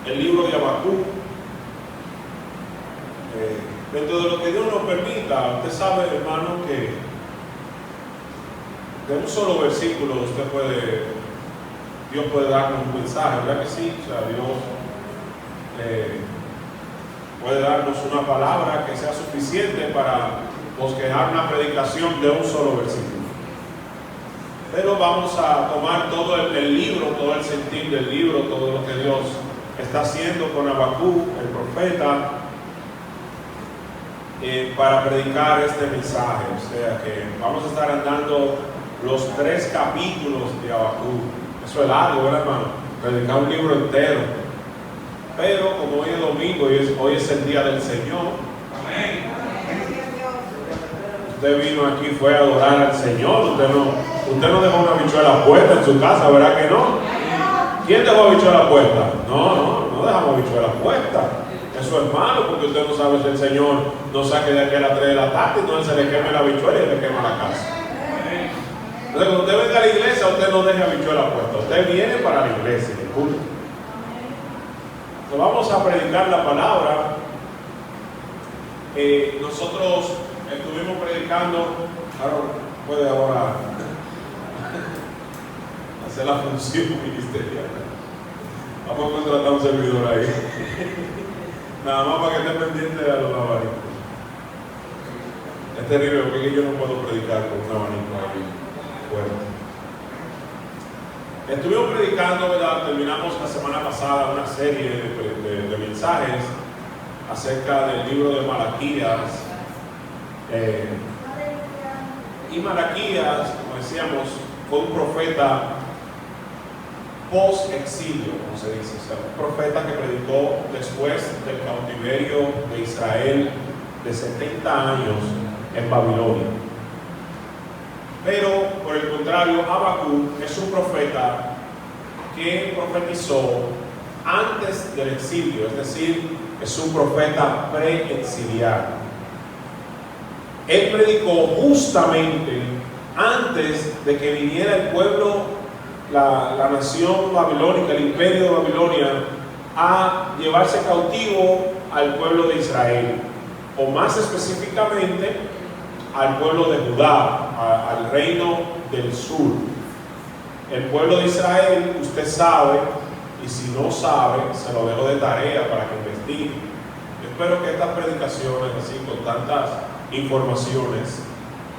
el libro de Habacuc. Dentro de lo que Dios nos permita, usted sabe, hermano, que de un solo versículo Dios puede darnos un mensaje, ¿verdad que sí? O sea, Dios puede darnos una palabra que sea suficiente para bosquejar una predicación de un solo versículo. Pero vamos a tomar todo el libro, todo el sentir del libro, todo lo que Dios está haciendo con Habacuc, el profeta, para predicar este mensaje. O sea que vamos a estar andando los 3 capítulos de Habacuc. Eso es largo, ¿verdad, hermano? Predicar un libro entero. Pero como hoy es domingo y hoy es el día del Señor, amén. Usted vino aquí, fue a adorar al Señor. Usted no dejó una habichuela puesta en su casa, ¿verdad que no? ¿Quién dejó habichuela puesta? No dejamos habichuela puesta. Eso es malo, porque usted no sabe si el Señor nos saque de aquí a las 3 de la tarde, entonces se le queme la habichuela y le quema la casa. Entonces, cuando usted venga a la iglesia, usted no deje habichuela puesta. Usted viene para la iglesia, disculpe. Entonces, vamos a predicar la palabra. Nosotros estuvimos predicando, puede ahora hacer la función ministerial. Vamos a contratar un servidor ahí. Nada más para que esté pendiente de los abanicos. Es terrible porque yo no puedo predicar con un abanico ahí fuerte. Estuvimos predicando, ¿verdad? Terminamos la semana pasada una serie de mensajes acerca del libro de Malaquías. Y Malaquías, como decíamos, fue un profeta post-exilio, como se dice, o sea, un profeta que predicó después del cautiverio de Israel de 70 años en Babilonia. Pero, por el contrario, Habacuc es un profeta que profetizó antes del exilio, es decir, es un profeta pre-exiliado. Él predicó justamente antes de que viniera el pueblo, la nación babilónica, el imperio de Babilonia, a llevarse cautivo al pueblo de Israel, o más específicamente al pueblo de Judá, al reino del sur. El pueblo de Israel, usted sabe, y si no sabe, se lo dejo de tarea para que investigue. Yo espero que estas predicaciones, así con tantas informaciones,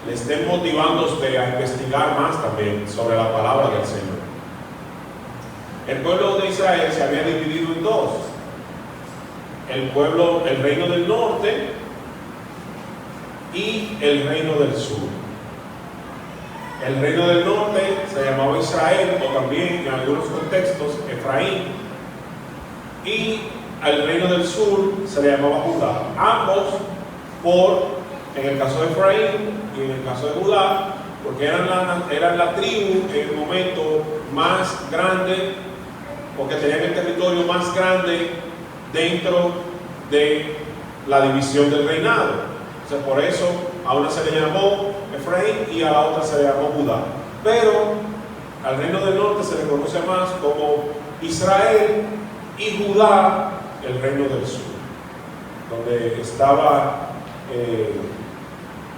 le estén motivando a usted a investigar más también sobre la palabra del Señor. El pueblo de Israel se había dividido en dos: el reino del norte y el reino del sur. El reino del norte se llamaba Israel, o también en algunos contextos Efraín, y al reino del sur se le llamaba Judá. Ambos en el caso de Efraín y en el caso de Judá, porque eran la tribu en el momento más grande, porque tenían el territorio más grande dentro de la división del reinado. O sea, por eso a una se le llamó Efraín y a la otra se le llamó Judá. Pero al reino del norte se le conoce más como Israel, y Judá, el reino del sur, donde estaba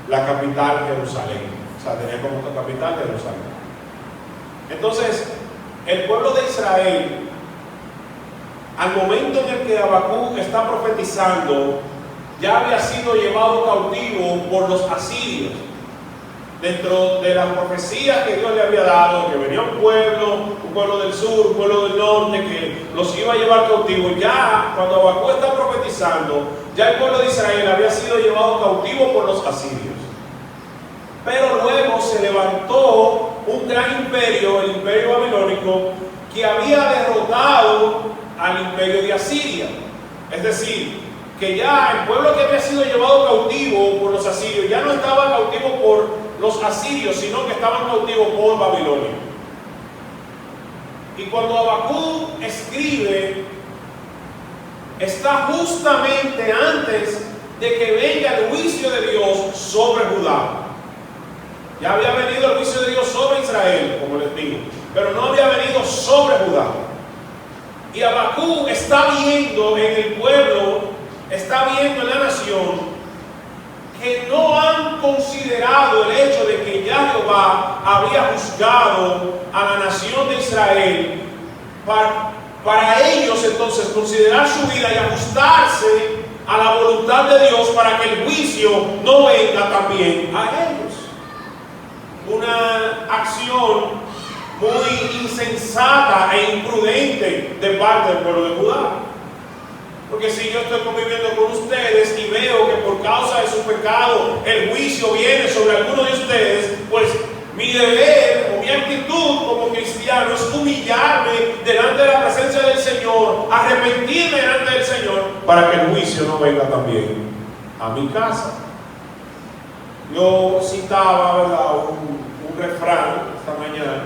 la capital, Jerusalén. O sea, tenía como capital Jerusalén. Entonces, el pueblo de Israel, al momento en el que Habacuc está profetizando, ya había sido llevado cautivo por los asirios. Dentro de las profecías que Dios le había dado, que venía un pueblo del sur, un pueblo del norte, que los iba a llevar cautivos. Ya cuando Habacuc está profetizando, ya el pueblo de Israel había sido llevado cautivo por los asirios. Pero luego se levantó un gran imperio, el imperio babilónico, que había derrotado al imperio de Asiria. Es decir, que ya el pueblo que había sido llevado cautivo por los asirios ya no estaba cautivo por los asirios, sino que estaban cautivos por Babilonia. Y cuando Habacuc escribe, está justamente antes de que venga el juicio de Dios sobre Judá. Ya había venido el juicio de Dios sobre Israel, como les digo, pero no había venido sobre Judá. Y Habacuc está viendo en el pueblo, está viendo en la nación, que no han considerado el hecho de que ya Jehová había juzgado a la nación de Israel. Para ellos entonces considerar su vida y ajustarse a la voluntad de Dios para que el juicio no venga también a ellos. Una acción muy insensata e imprudente de parte del pueblo de Judá. Porque si yo estoy conviviendo con ustedes y veo que por causa de su pecado el juicio viene sobre alguno de ustedes, pues mi deber o mi actitud como cristiano es humillarme delante de la presencia del Señor, arrepentirme delante del Señor, para que el juicio no venga también a mi casa. Yo citaba, ¿verdad?, un refrán esta mañana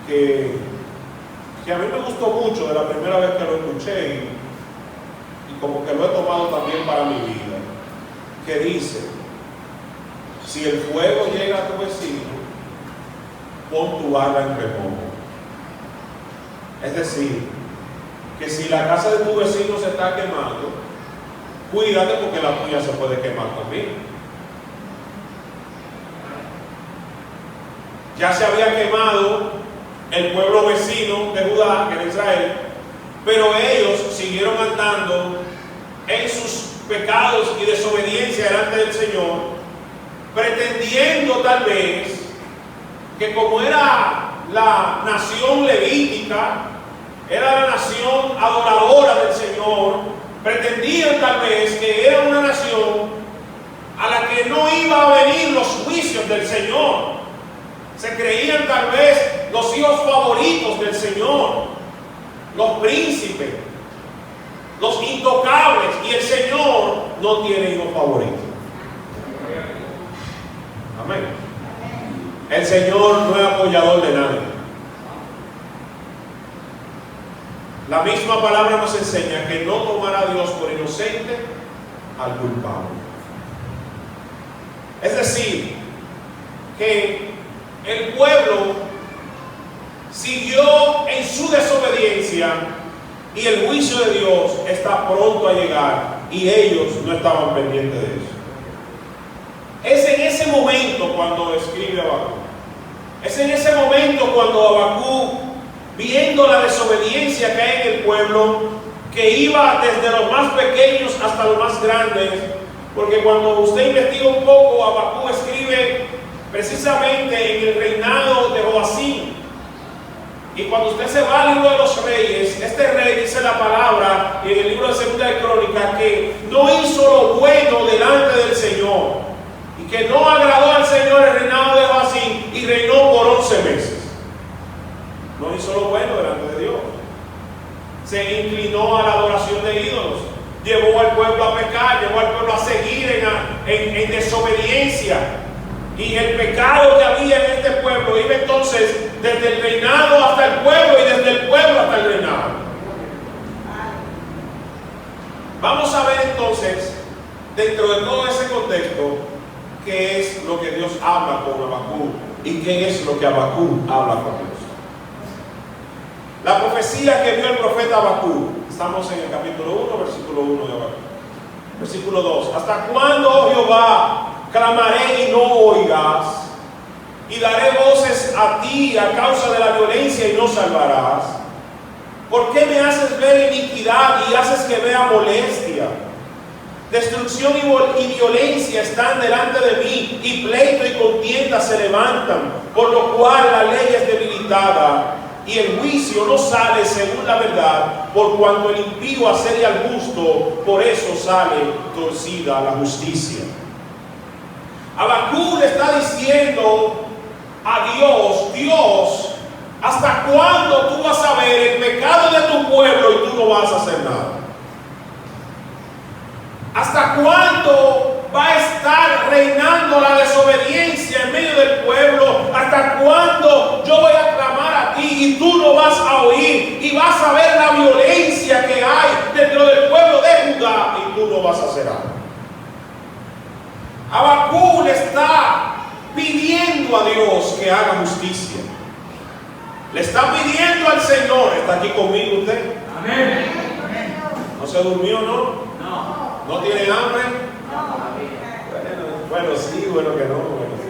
que a mí me gustó mucho de la primera vez que lo escuché y como que lo he tomado también para mi vida, que dice: si el fuego llega a tu vecino, pon tu barra en remojo. Es decir, que si la casa de tu vecino se está quemando, cuídate porque la tuya se puede quemar también. Ya se había quemado el pueblo vecino de Judá, que era Israel, pero ellos siguieron andando en sus pecados y desobediencia delante del Señor, pretendiendo tal vez que como era la nación levítica, era la nación adoradora del Señor, pretendían tal vez que era una nación a la que no iba a venir los juicios del Señor. Se creían tal vez los hijos favoritos del Señor, los príncipes, los intocables, y el Señor no tiene hijos favoritos. Amén. El Señor no es apoyador de nadie. La misma palabra nos enseña que no tomará a Dios por inocente al culpable. Es decir, que el pueblo siguió en su desobediencia y el juicio de Dios está pronto a llegar y ellos no estaban pendientes de eso. Es en ese momento cuando escribe Habacuc. Es en ese momento cuando Habacuc, viendo la desobediencia que hay en el pueblo, que iba desde los más pequeños hasta los más grandes, porque cuando usted investiga un poco, Habacuc escribe precisamente en el reinado de Joacim. Y cuando usted se va al libro de los reyes, este rey dice la palabra en el libro de Segunda de Crónicas que no hizo lo bueno delante del Señor y que no agradó al Señor el reinado de Joacim y reinó por 11 meses. No hizo lo bueno delante de Dios. Se inclinó a la adoración de ídolos, llevó al pueblo a pecar, llevó al pueblo a seguir en desobediencia. Y el pecado que había en este pueblo iba entonces desde el reinado hasta el pueblo y desde el pueblo hasta el reinado. Vamos a ver entonces, dentro de todo ese contexto, qué es lo que Dios habla con Habacuc y qué es lo que Habacuc habla con Dios. La profecía que vio el profeta Habacuc, estamos en el capítulo 1, versículo 1 de Habacuc. Versículo 2: ¿hasta cuándo, oh Jehová, clamaré y no oigas? Y daré voces a ti a causa de la violencia y no salvarás. ¿Por qué me haces ver iniquidad y haces que vea molestia? Destrucción y violencia están delante de mí, y pleito y contienda se levantan, por lo cual la ley es debilitada y el juicio no sale según la verdad, por cuanto el impío asedia al justo, por eso sale torcida la justicia. Habacuc le está diciendo a Dios: Dios, ¿hasta cuándo tú vas a ver el pecado de tu pueblo y tú no vas a hacer nada? ¿Hasta cuándo va a estar reinando la desobediencia en medio del pueblo? ¿Hasta cuándo yo voy a clamar a ti y tú no vas a oír? Y vas a ver la violencia que hay dentro del pueblo de Judá y tú no vas a hacer algo. Habacuc le está pidiendo a Dios que haga justicia. Le está pidiendo al Señor. ¿Está aquí conmigo usted? Amén. ¿No se durmió, no? No. ¿No tiene hambre? No. Bueno, sí, bueno que no. Bueno, sí.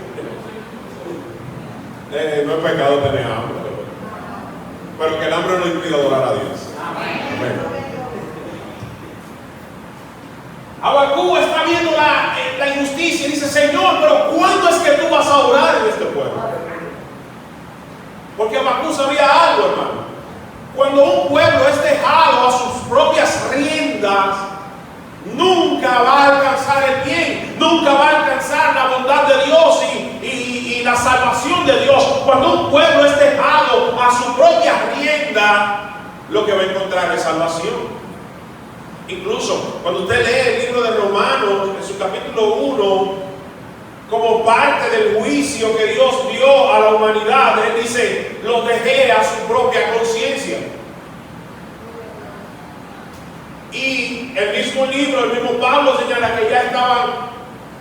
No es pecado tener hambre. Pero que el hambre no impide adorar a Dios. Amén. Habacuc está viendo la injusticia y dice: Señor, pero ¿cuándo es que tú vas a orar en este pueblo? Porque Habacuc sabía algo, hermano. Cuando un pueblo es dejado a sus propias riendas, nunca va a alcanzar el bien, nunca va a alcanzar la bondad de Dios y la salvación de Dios. Cuando un pueblo es dejado a su propia rienda, lo que va a encontrar es salvación. Incluso cuando usted lee el libro de Romanos, en su capítulo 1, como parte del juicio que Dios dio a la humanidad, Él dice: los dejé a su propia conciencia. Y el mismo libro, el mismo Pablo señala que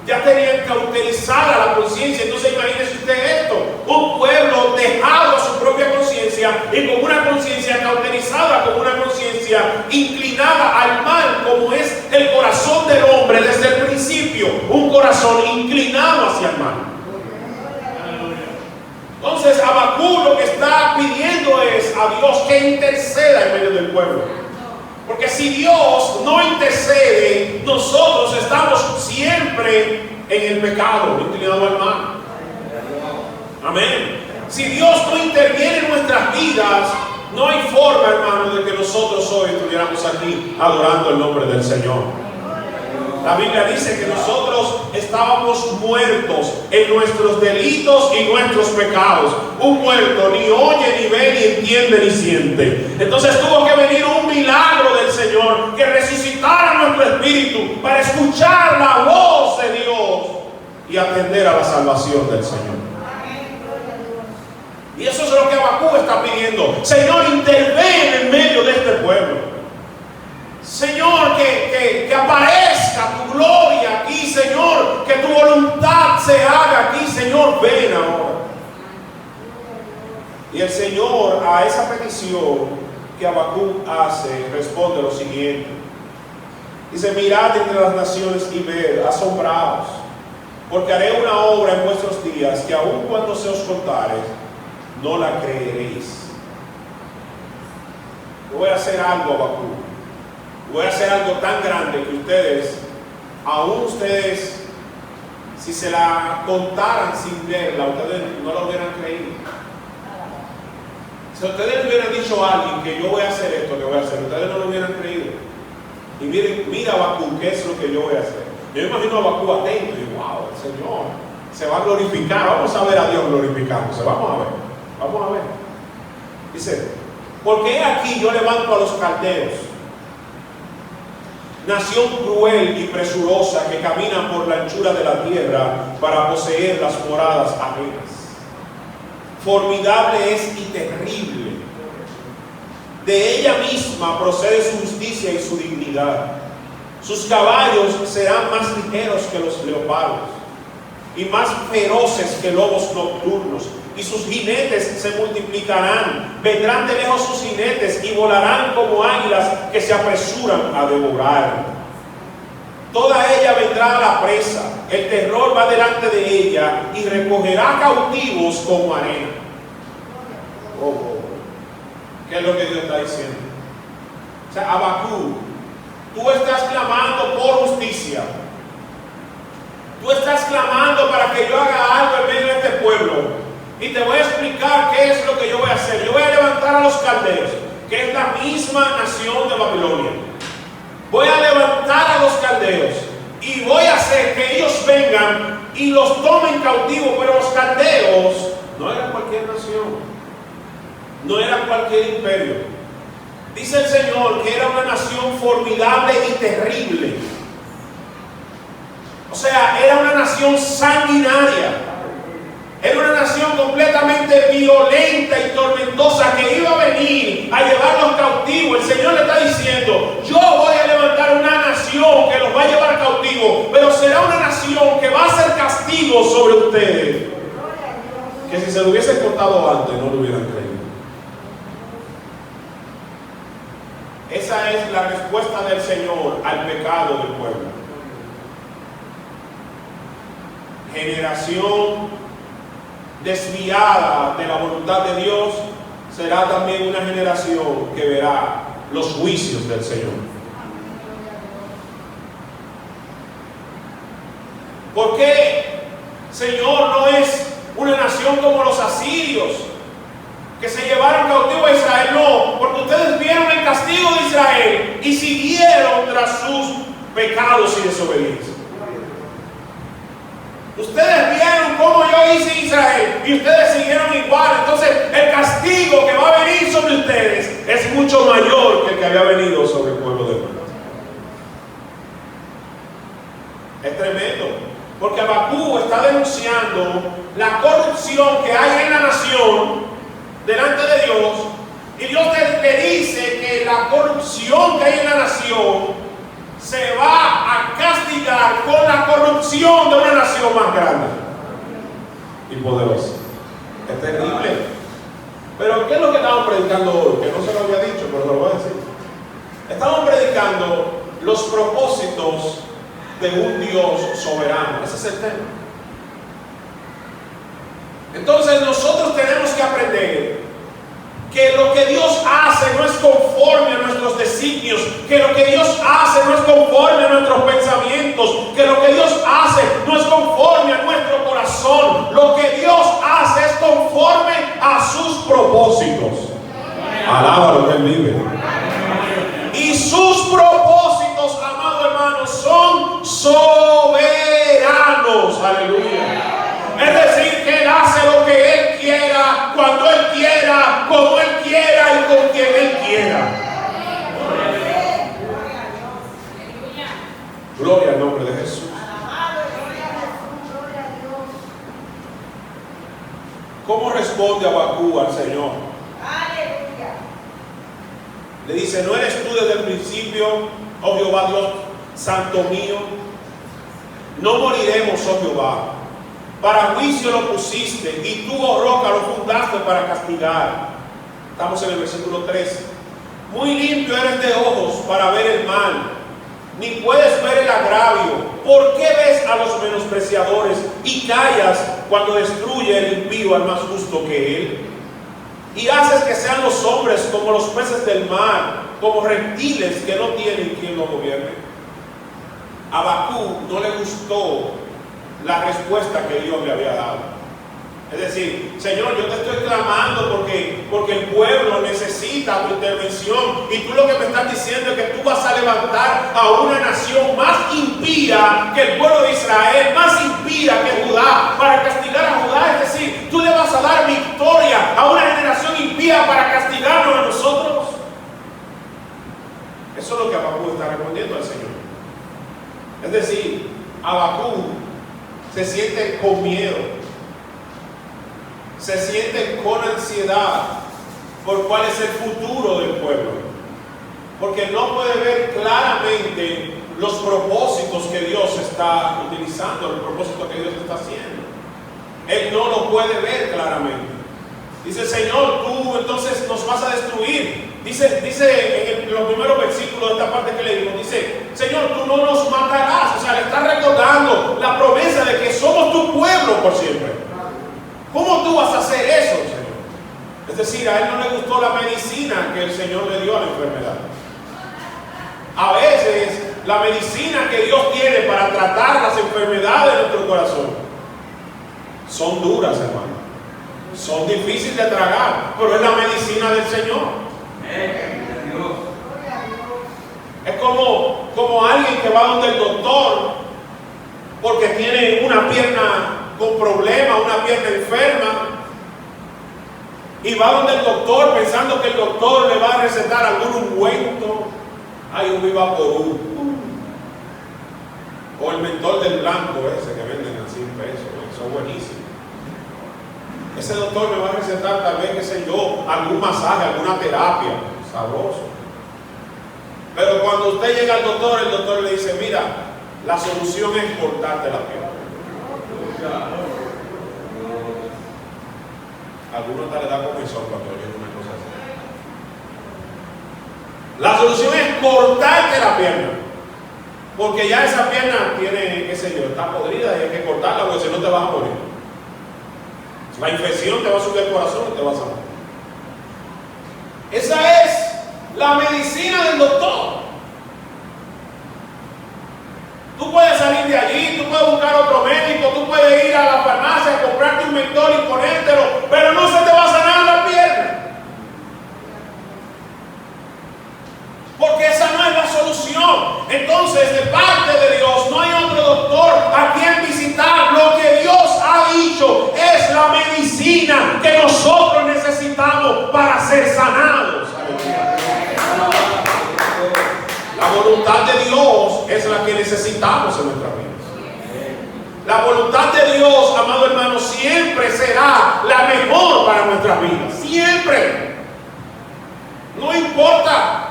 ya tenían cauterizada la conciencia. Entonces imagínese usted esto: un pueblo dejado a su propia conciencia y con una conciencia cauterizada, con una conciencia inclinada al mal, como es el corazón del hombre desde el principio, un corazón inclinado hacia el mal. Entonces Habacuc lo que está pidiendo es a Dios que interceda en medio del pueblo. Porque si Dios no intercede, nosotros estamos siempre en el pecado, inclinado al mal. Amén. Si Dios no interviene en nuestras vidas, no hay forma, hermano, de que nosotros hoy estuviéramos aquí adorando el nombre del Señor. La Biblia dice que nosotros estábamos muertos en nuestros delitos y nuestros pecados. Un muerto ni oye, ni ve, ni entiende, ni siente. Entonces tuvo que venir un milagro del Señor que resucitara nuestro espíritu para escuchar la voz de Dios y atender a la salvación del Señor. Y eso es lo que Habacuc está pidiendo. Señor, interven en medio de este pueblo. Señor, que aparezca tu gloria aquí, Señor, que tu voluntad se haga aquí, Señor, ven ahora. Y el Señor a esa petición que Habacuc hace responde lo siguiente. Dice: mirad entre las naciones y ved, asombraos, porque haré una obra en vuestros días que aun cuando se os contare, no la creeréis. Yo voy a hacer algo, Habacuc. Voy a hacer algo tan grande que ustedes, aún ustedes, si se la contaran sin verla, ustedes no la hubieran creído. Si ustedes le hubieran dicho a alguien que yo voy a hacer esto, que voy a hacer, ustedes no lo hubieran creído. Y miren, mira Habacuc, ¿qué es lo que yo voy a hacer? Yo me imagino a Habacuc atento y wow, el Señor se va a glorificar. Vamos a ver a Dios glorificándose. Vamos a ver, vamos a ver. Dice: porque he aquí yo levanto a los caldeos, nación cruel y presurosa que camina por la anchura de la tierra para poseer las moradas ajenas. Formidable es y terrible. De ella misma procede su justicia y su dignidad. Sus caballos serán más ligeros que los leopardos y más feroces que lobos nocturnos. Y sus jinetes se multiplicarán. Vendrán de lejos sus jinetes y volarán como águilas que se apresuran a devorar. Toda ella vendrá a la presa. El terror va delante de ella y recogerá cautivos como arena. ¿Qué es lo que Dios está diciendo? O sea, Habacuc, tú estás clamando por justicia. Tú estás clamando para que yo haga algo en medio de este pueblo. Y te voy a explicar qué es lo que yo voy a hacer. Yo voy a levantar a los caldeos, que es la misma nación de Babilonia. Voy a levantar a los caldeos y voy a hacer que ellos vengan y los tomen cautivos. Pero los caldeos no eran cualquier nación, no eran cualquier imperio. Dice el Señor que era una nación formidable y terrible. O sea, era una nación sanguinaria. Era una nación completamente violenta y tormentosa que iba a venir a llevarlos cautivos. El Señor le está diciendo: yo voy a levantar una nación que los va a llevar cautivos, pero será una nación que va a hacer castigo sobre ustedes, que si se lo hubiesen contado antes no lo hubieran creído. esta es la respuesta del Señor al pecado del pueblo. Generación desviada de la voluntad de Dios será también una generación que verá los juicios del Señor. ¿Por qué, Señor, no es una nación como los asirios que se llevaron cautivo a Israel? No, porque ustedes vieron el castigo de Israel y siguieron tras sus pecados y desobediencia. Ustedes vieron cómo yo hice Israel y ustedes siguieron igual. Entonces el castigo que va a venir sobre ustedes es mucho mayor que el que había venido sobre el pueblo de Dios. Es tremendo, porque Habacuc está denunciando la corrupción que hay en la nación delante de Dios, y Dios le dice que la corrupción que hay en la nación se va a castigar con la corrupción de una nación más grande y poderosa. Es terrible. Pero ¿qué es lo que estamos predicando hoy? Que no se lo había dicho, pero lo voy a decir. Estamos predicando los propósitos de un Dios soberano. Ese es el tema. Entonces nosotros tenemos que aprender que lo que Dios hace no es conforme a nuestros designios, que lo que Dios hace no es conforme a nuestros pensamientos, que lo que Dios hace no es conforme a nuestro corazón. Lo que Dios hace es conforme a sus propósitos. Alaba lo que Él vive. Y sus propósitos, amado hermano, son soberanos. Aleluya. Es decir, que Él hace lo que Él quiera, cuando Él quiera, como Él quiera y con quien Él quiera. Gloria al nombre de Jesús. ¿Cómo responde Habacuc al Señor? Le dice: ¿no eres tú desde el principio, oh Jehová Dios, santo mío? No moriremos, oh Jehová. Para juicio lo pusiste, y tú, oh roca, lo fundaste para castigar. Estamos en el versículo 13. Muy limpio eres de ojos para ver el mal, ni puedes ver el agravio. ¿Por qué ves a los menospreciadores y callas cuando destruye el impío al más justo que él? Y haces que sean los hombres como los peces del mar, como reptiles que no tienen quien los gobierne. A Habacuc no le gustó la respuesta que Dios le había dado. Es decir, Señor, yo te estoy clamando porque el pueblo necesita tu intervención, y tú lo que me estás diciendo es que tú vas a levantar a una nación más impía que el pueblo de Israel, más impía que Judá, para castigar a Judá. Es decir, tú le vas a dar victoria a una generación impía para castigarnos a nosotros. Eso es lo que Habacuc está respondiendo al Señor. Es decir, Habacuc se siente con miedo, se siente con ansiedad por cuál es el futuro del pueblo, porque no puede ver claramente los propósitos que Dios está utilizando, los propósitos que Dios está haciendo. Él no lo puede ver claramente. Dice: Señor, tú entonces nos vas a destruir. Dice en los primeros versículos de esta parte que leímos, dice: Señor, tú no nos matarás. O sea, le está recordando la promesa de que somos tu pueblo por siempre. ¿Cómo tú vas a hacer eso, Señor? Es decir, a él no le gustó la medicina que el Señor le dio a la enfermedad. A veces, la medicina que Dios tiene para tratar las enfermedades de nuestro corazón son duras, hermano. Son difíciles de tragar, pero es la medicina del Señor. Es como alguien que va donde el doctor porque tiene una pierna con problema, una pierna enferma, y va donde el doctor pensando que el doctor le va a recetar algún ungüento. Hay un Vivaporub, o el mentol del blanco ese que venden a 100 pesos, eso es buenísimo. Ese doctor me va a recetar tal vez, qué sé yo, algún masaje, alguna terapia, sabroso. Pero cuando usted llega al doctor, el doctor le dice: mira, la solución es cortarte la pierna. Algunos hasta le da comezón cuando oyen una cosa así. La solución es cortarte la pierna. Porque ya esa pierna tiene, qué sé yo, está podrida y hay que cortarla porque si no te vas a morir. La infección te va a subir el corazón y te vas a morir. Esa es la medicina del doctor. Tú puedes salir de allí, tú puedes buscar otro médico, tú puedes ir a la farmacia a comprarte un mentol y ponértelo, pero no se te va a sanar la pierna. Porque esa no es la solución. Entonces, de parte de Dios, no hay otro doctor a quien visitar. Lo que Dios ha dicho es la medicina que nosotros necesitamos para ser sanados. La voluntad de Dios es la que necesitamos en nuestra vida. La voluntad de Dios, amado hermano, siempre será la mejor para nuestra vida. Siempre. No importa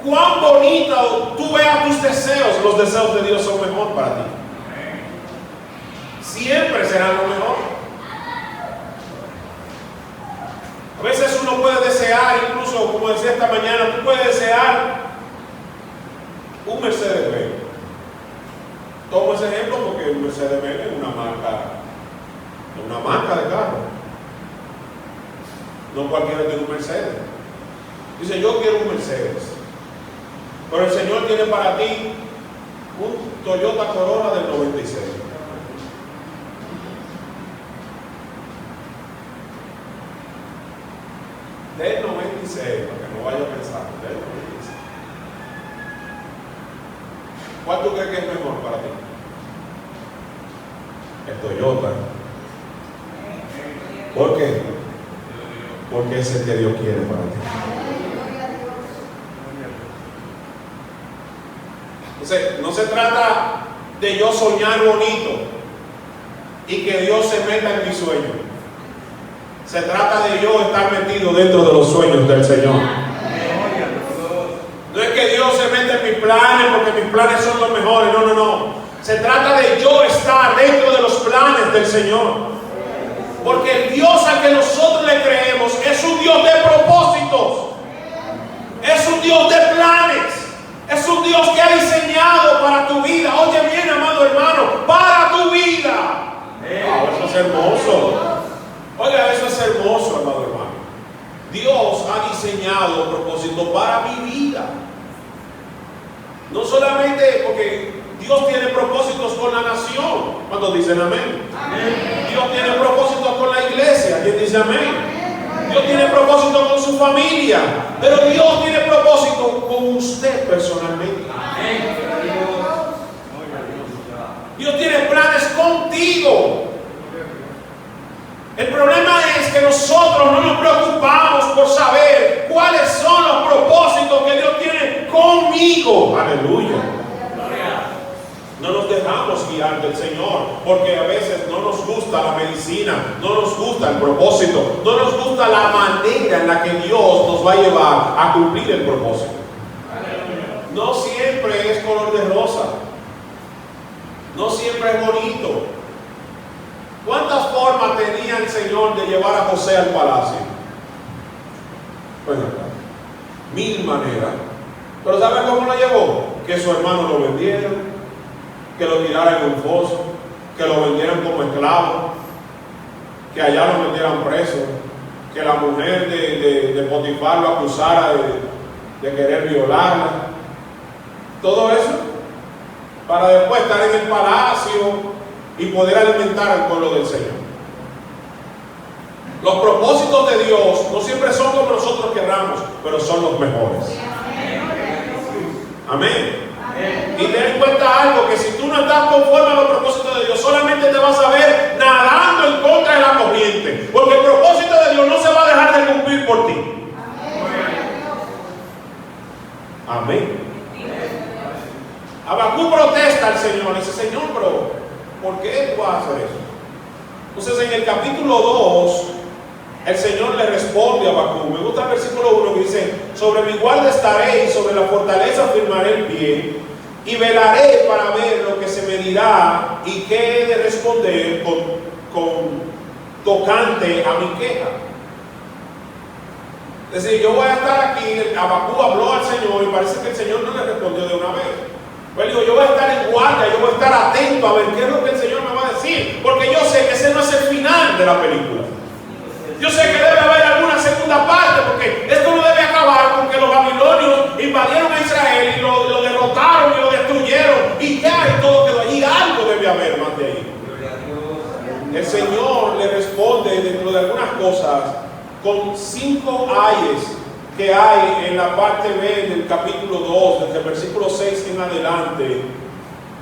cuán bonito tú veas tus deseos, los deseos de Dios son mejor para ti. Siempre serán lo mejor. A veces uno puede desear, incluso como decía esta mañana, tú puedes desear un Mercedes-Benz. Tomo ese ejemplo porque un Mercedes-Benz es una marca de carro. No cualquiera tiene un Mercedes. Dice, yo quiero un Mercedes. Pero el Señor tiene para ti un Toyota Corolla del 96. Del 96, para que no vaya a pensar, del 96. ¿Cuál tú crees que es mejor para ti? El Toyota. ¿Por qué? Porque es el que Dios quiere para ti. Entonces, no se trata de yo soñar bonito y que Dios se meta en mi sueño. Se trata de yo estar metido dentro de los sueños del Señor. No es que Dios se meta en mis planes porque mis planes son los mejores. No, no, no. Se trata de yo estar dentro de los planes del Señor. Porque el Dios al que nosotros le creemos es un Dios de propósitos. Es un Dios de planes. Es un Dios que ha diseñado para tu vida. Oye bien, amado hermano, para tu vida. Eso es hermoso. Oiga, eso es hermoso, amado hermano. Dios ha diseñado propósitos para mi vida. No solamente porque Dios tiene propósitos con la nación. ¿Cuántos dicen amén? Amén. Dios tiene propósitos con la iglesia. ¿Quién dice amén? Dios tiene propósito con su familia, pero Dios tiene propósito con usted personalmente. Amén. Dios tiene planes contigo. El problema es que nosotros no nos preocupamos por saber cuáles son los propósitos que Dios tiene conmigo. Aleluya. No nos dejamos guiar del Señor, porque a veces no nos gusta la medicina, no nos gusta el propósito, no nos gusta la manera en la que Dios nos va a llevar a cumplir el propósito. No siempre es color de rosa, no siempre es bonito. ¿Cuántas formas tenía el Señor de llevar a José al palacio? Bueno, 1000 maneras. Pero ¿saben cómo lo llevó? Que su hermano lo vendieron, que lo tiraran en un foso, que lo vendieran como esclavo, que allá lo metieran preso, que la mujer de Potifar lo acusara de querer violarla. Todo eso para después estar en el palacio y poder alimentar al pueblo del Señor. Los propósitos de Dios no siempre son como nosotros querramos, pero son los mejores. Amén. Y ten en cuenta algo, que si tú no estás conforme a los propósitos de Dios, solamente te vas a ver nadando en contra de la corriente, porque el propósito de Dios no se va a dejar de cumplir por ti. Amén. Habacuc protesta al Señor, dice: Señor, pero ¿por qué tú vas a hacer eso? Entonces en el capítulo 2 el Señor le responde a Habacuc. Me gusta el versículo 1 que dice: sobre mi guarda estaré y sobre la fortaleza firmaré el pie, y velaré para ver lo que se me dirá y qué he de responder con tocante a mi queja. Es decir, yo voy a estar aquí, Habacuc habló al Señor y parece que el Señor no le respondió de una vez. Pues digo, yo voy a estar en guardia, yo voy a estar atento a ver qué es lo que el Señor me va a decir, porque yo sé que ese no es el final de la película. Yo sé que debe haber alguna segunda parte, porque esto no debe acabar con que los babilonios invadieron a Israel y lo derrotaron y lo destruyeron y ya y todo quedó allí. Algo debe haber más de ahí. El Señor le responde dentro de algunas cosas con 5 ayes que hay en la parte B del capítulo 2, desde el versículo 6 en adelante,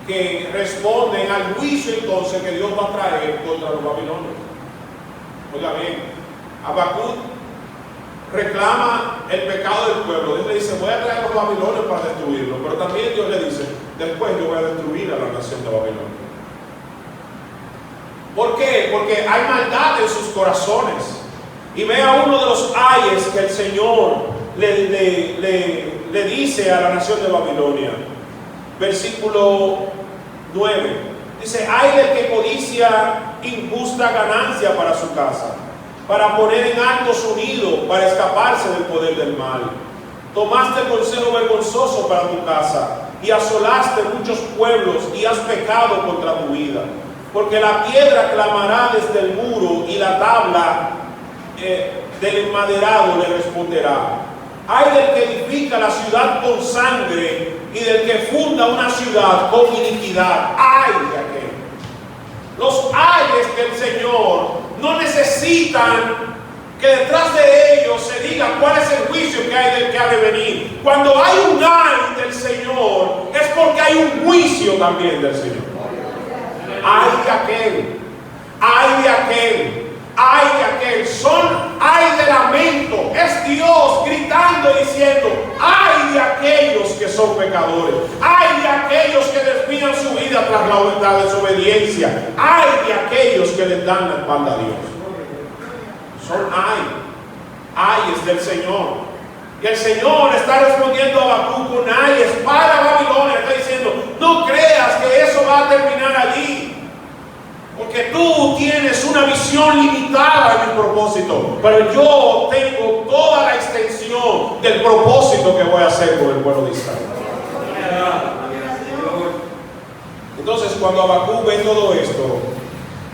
que responden al juicio entonces que Dios va a traer contra los babilonios. Oiga bien, Habacuc reclama el pecado del pueblo. Dios le dice, voy a traer a los babilonios para destruirlos, pero también Dios le dice, después yo voy a destruir a la nación de Babilonia. ¿Por qué? Porque hay maldad en sus corazones. Y vea uno de los ayes que el Señor le dice a la nación de Babilonia. Versículo 9. Dice, ay del que codicia injusta ganancia para su casa, para poner en alto su nido, para escaparse del poder del mal. Tomaste consejo vergonzoso para tu casa y asolaste muchos pueblos y has pecado contra tu vida. Porque la piedra clamará desde el muro y la tabla del enmaderado le responderá. Ay del que edifica la ciudad con sangre y del que funda una ciudad con iniquidad. Ay de aquel. Los ayes del Señor no necesitan que detrás de ellos se diga cuál es el juicio que hay del que ha de venir. Cuando hay un ay del Señor es porque hay un juicio también del Señor. Ay de aquel, ay de aquel, ay de aquel, son ay de lamento, es Dios gritando y diciendo, ay de aquellos que son pecadores, ay de aquellos que desvían su vida tras la desobediencia, ay de aquellos que les dan la espalda a Dios. Son ayes del Señor. Y el Señor está respondiendo a Habacuc con ayes para Babilonia. Está diciendo, no creas que eso va a terminar allí. Porque tú tienes una visión limitada en el propósito. Pero yo tengo toda la extensión del propósito que voy a hacer con el pueblo de Israel. Entonces, cuando Habacuc ve todo esto,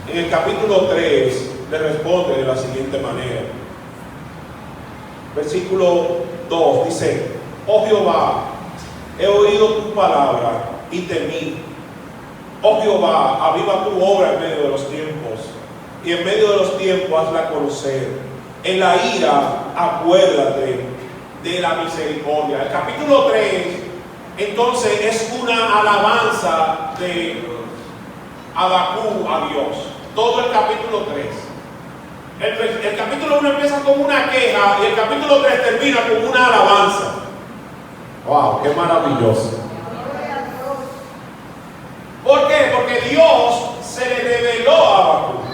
en el capítulo 3 le responde de la siguiente manera. Versículo 2 dice, oh Jehová, he oído tu palabra y temí. Oh Jehová, aviva tu obra en medio de los tiempos, y en medio de los tiempos hazla conocer. En la ira, acuérdate de la misericordia. El capítulo 3, entonces, es una alabanza de Habacuc a Dios. Todo el capítulo 3. El capítulo 1 empieza con una queja y el capítulo 3 termina con una alabanza. ¡Wow! ¡Qué maravilloso! ¿Por qué? Porque Dios se le reveló a Habacuc.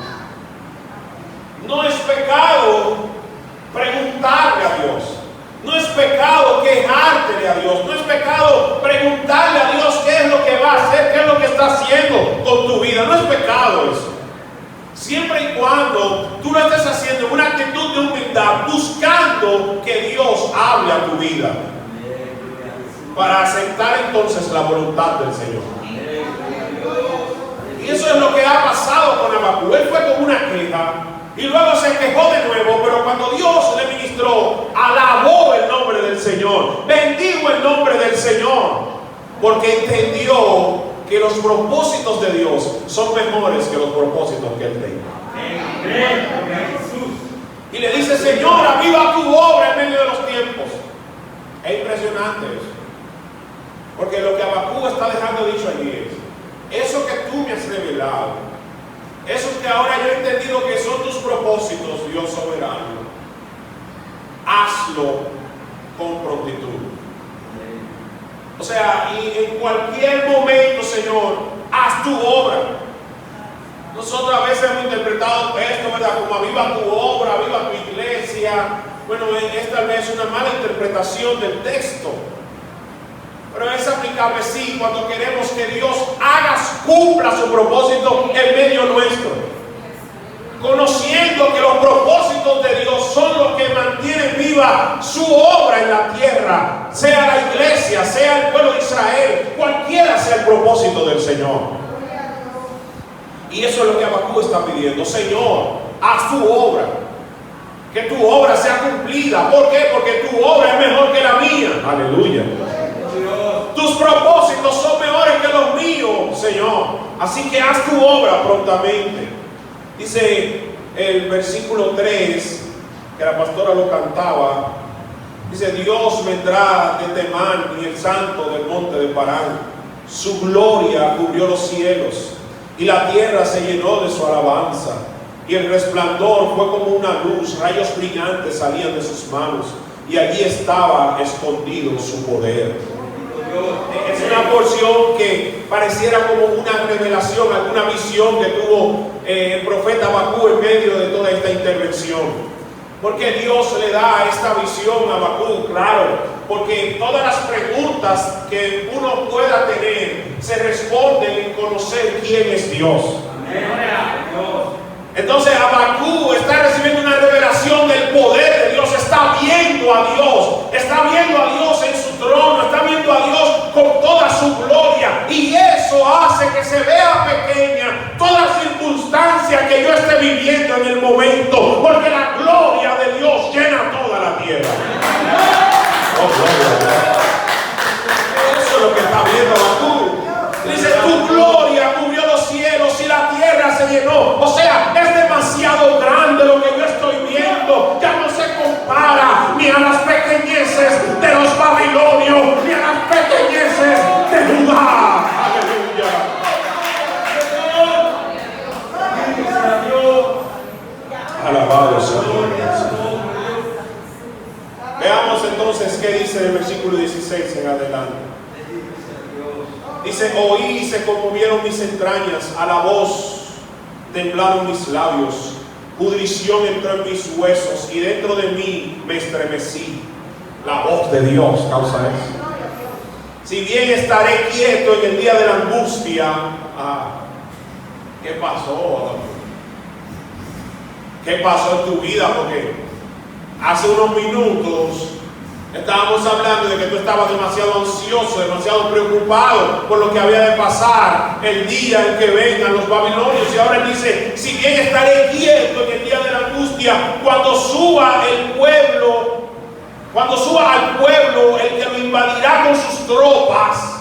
No es pecado preguntarle a Dios. No es pecado quejártele a Dios. No es pecado preguntarle a Dios qué es lo que va a hacer, qué es lo que está haciendo con tu vida. No es pecado eso. Siempre y cuando tú lo estés haciendo en una actitud de humildad, buscando que Dios hable a tu vida, para aceptar entonces la voluntad del Señor. Y eso es lo que ha pasado con Habacuc. Él fue con una queja y luego se quejó de nuevo, pero cuando Dios le ministró, alabó el nombre del Señor, bendijo el nombre del Señor, porque entendió que los propósitos de Dios son mejores que los propósitos que él tenga. Y le dice, Señor, aviva tu obra en medio de los tiempos. Es impresionante eso. Porque lo que Habacuc está dejando dicho allí es, eso que tú me has revelado, eso que ahora yo he entendido que son tus propósitos, Dios soberano, hazlo con prontitud. O sea, y en cualquier momento, Señor, haz tu obra. Nosotros a veces hemos interpretado esto, ¿verdad? Como aviva tu obra, aviva tu iglesia. Bueno, es tal vez una mala interpretación del texto. Pero es aplicable sí cuando queremos que Dios cumpla su propósito en medio nuestro. Conociendo que los propósitos de Dios son los que mantienen mantienen viva su obra en la tierra, sea la iglesia, sea el pueblo de Israel, cualquiera sea el propósito del Señor. Y eso es lo que Habacuc está pidiendo. Señor, haz tu obra, que tu obra sea cumplida. ¿Por qué? Porque tu obra es mejor que la mía. Aleluya. Tus propósitos son mejores que los míos, Señor. Así que haz tu obra prontamente. Dice el versículo 3, que la pastora lo cantaba. Dice: Dios vendrá de Temán y el santo del monte de Parán. Su gloria cubrió los cielos y la tierra se llenó de su alabanza. Y el resplandor fue como una luz, rayos brillantes salían de sus manos, y allí estaba escondido su poder. Es una porción que pareciera como una revelación, alguna visión que tuvo el profeta Habacuc en medio de toda esta intervención. Porque Dios le da esta visión a Habacuc, claro, porque todas las preguntas que uno pueda tener se responden en conocer quién es Dios. Entonces Habacuc está recibiendo una revelación del poder de Dios, está viendo a Dios en su trono, está viendo a Dios con toda su gloria, y eso hace que se vea pequeña toda circunstancia que yo esté viviendo en el momento, porque la gloria de Dios llena toda la tierra. Oh, gloria. Eso es lo que está viendo Habacuc. Dice: tu gloria cubrió los cielos y la tierra se llenó. O sea, es demasiado grande lo que yo estoy viendo. Ya no se compara ni a las pequeñeces de los babilonios, ni a las pequeñeces de Judá. Aleluya. Alabado sea Dios. Veamos entonces qué dice el versículo 16 en adelante. Dice: oí y se conmovieron mis entrañas, a la voz temblaron mis labios, pudrición entró en mis huesos y dentro de mí me estremecí. La voz de Dios causa eso. Si bien estaré quieto en el día de la angustia. ¿Qué pasó? ¿Qué pasó en tu vida? Porque hace unos minutos estábamos hablando de que tú estabas demasiado ansioso, demasiado preocupado por lo que había de pasar el día en que vengan los babilonios. Y ahora él dice: si bien estaré quieto en el día de la angustia, cuando suba al pueblo el que lo invadirá con sus tropas.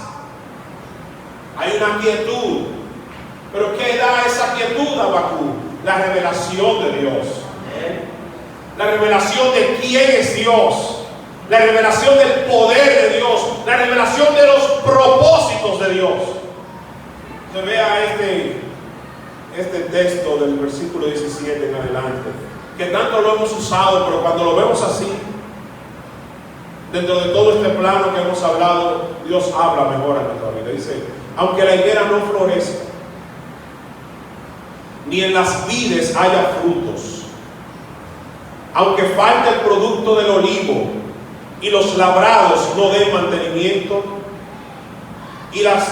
Hay una quietud. ¿Pero qué da esa quietud, Habacuc? La revelación de Dios. La revelación de quién es Dios. La revelación del poder de Dios, la revelación de los propósitos de Dios. Se vea este texto del versículo 17 en adelante, que tanto lo hemos usado, pero cuando lo vemos así, dentro de todo este plano que hemos hablado, Dios habla mejor a nuestra vida. Dice: aunque la higuera no florezca, ni en las vides haya frutos, aunque falte el producto del olivo, y los labrados no den mantenimiento, y las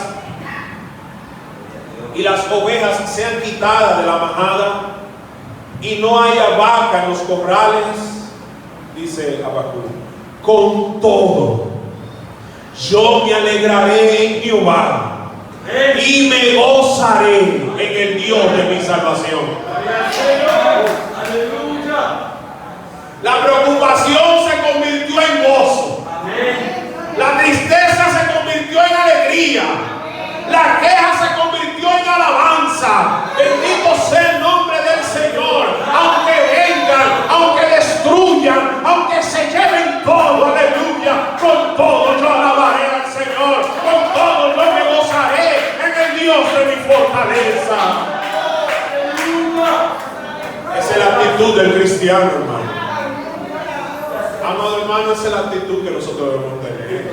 ovejas sean quitadas de la majada, y no haya vaca en los corrales, dice Habacuc, con todo yo me alegraré en Jehová y me gozaré en el Dios de mi salvación. La preocupación se convirtió en gozo. La tristeza se convirtió en alegría. La queja se convirtió en alabanza. Bendito sea el nombre del Señor. Aunque vengan, aunque destruyan, aunque se lleven todo, aleluya, con todo yo alabaré al Señor. Con todo yo me gozaré en el Dios de mi fortaleza. Esa es la actitud del cristiano, hermano. Amado hermano, esa es la actitud que nosotros debemos tener.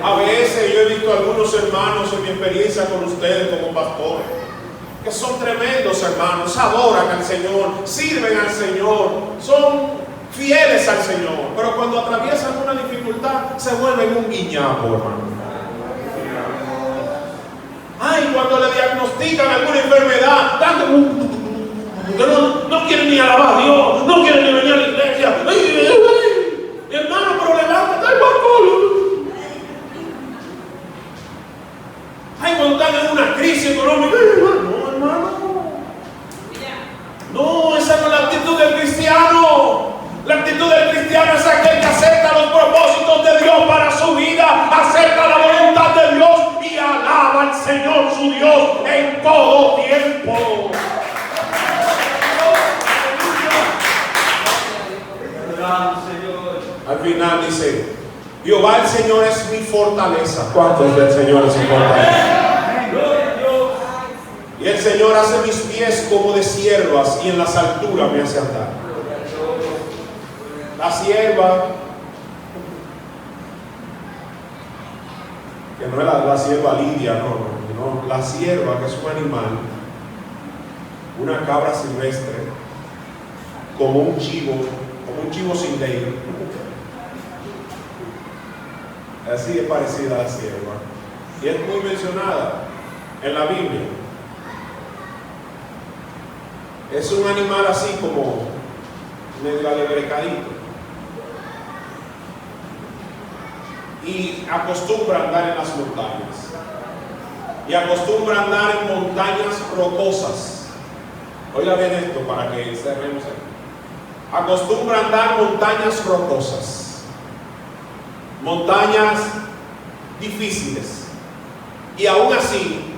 A veces yo he visto a algunos hermanos en mi experiencia con ustedes como pastores, que son tremendos hermanos, adoran al Señor, sirven al Señor, son fieles al Señor, pero cuando atraviesan una dificultad se vuelven un guiñapo, hermano. Ay, cuando le diagnostican alguna enfermedad, no quieren ni alabar a Dios, no quieren ni venir a la iglesia. emergencia. Mi hermano, pero levántate, ay, Marco. Ay, cuando están en una crisis económica, no, hermano. No, esa no es la actitud del cristiano. La actitud del cristiano es aquel que acepta los propósitos de Dios para su vida, acepta la voluntad de Dios y alaba al Señor su Dios en todo tiempo. Al final dice, Jehová el Señor es mi fortaleza. ¿Cuántos del Señor es su fortaleza? Y el Señor hace mis pies como de siervas y en las alturas me hace andar. La sierva, que no es la sierva lidia, no, la sierva, que es un animal, una cabra silvestre, como un chivo sin ley. Así es parecida a la sierva. Y es muy mencionada en la Biblia. Es un animal así como medio alebrecadito. Y acostumbra a andar en las montañas. Y acostumbra a andar en montañas rocosas. Oiga bien esto para que cerremos aquí. Acostumbra a andar en montañas rocosas. Montañas difíciles. Y aún así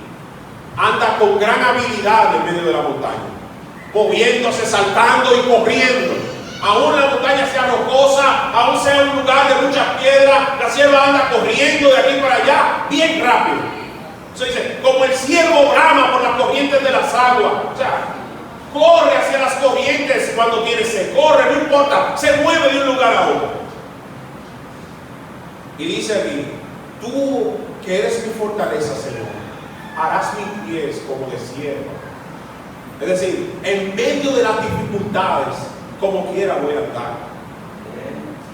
anda con gran habilidad en medio de la montaña, moviéndose, saltando y corriendo. Aún la montaña sea rocosa, aún sea un lugar de muchas piedras, la sierva anda corriendo de aquí para allá bien rápido. Se dice, como el ciervo brama por las corrientes de las aguas. O sea, corre hacia las corrientes cuando tiene sed, corre, no importa, se mueve de un lugar a otro. Y dice aquí, tú que eres mi fortaleza, Señor, harás mis pies como de sierva. Es decir, en medio de las dificultades, como quiera voy a andar.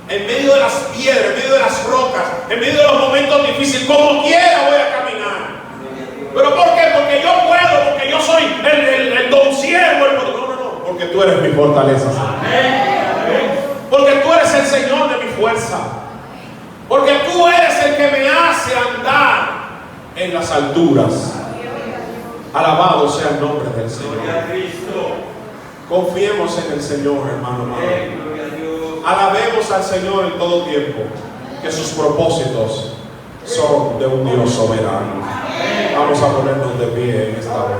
En medio de las piedras, en medio de las rocas, en medio de los momentos difíciles, como quiera voy a caminar. ¿Pero por qué? Porque yo puedo, porque yo soy el don siervo. No, porque tú eres mi fortaleza, Señor. Porque tú eres el Señor de mi fuerza. Porque tú eres el que me hace andar en las alturas. Alabado sea el nombre del Señor. Confiemos en el Señor, hermano. Alabemos al Señor en todo tiempo, que sus propósitos son de un Dios soberano. Vamos a ponernos de pie en esta hora.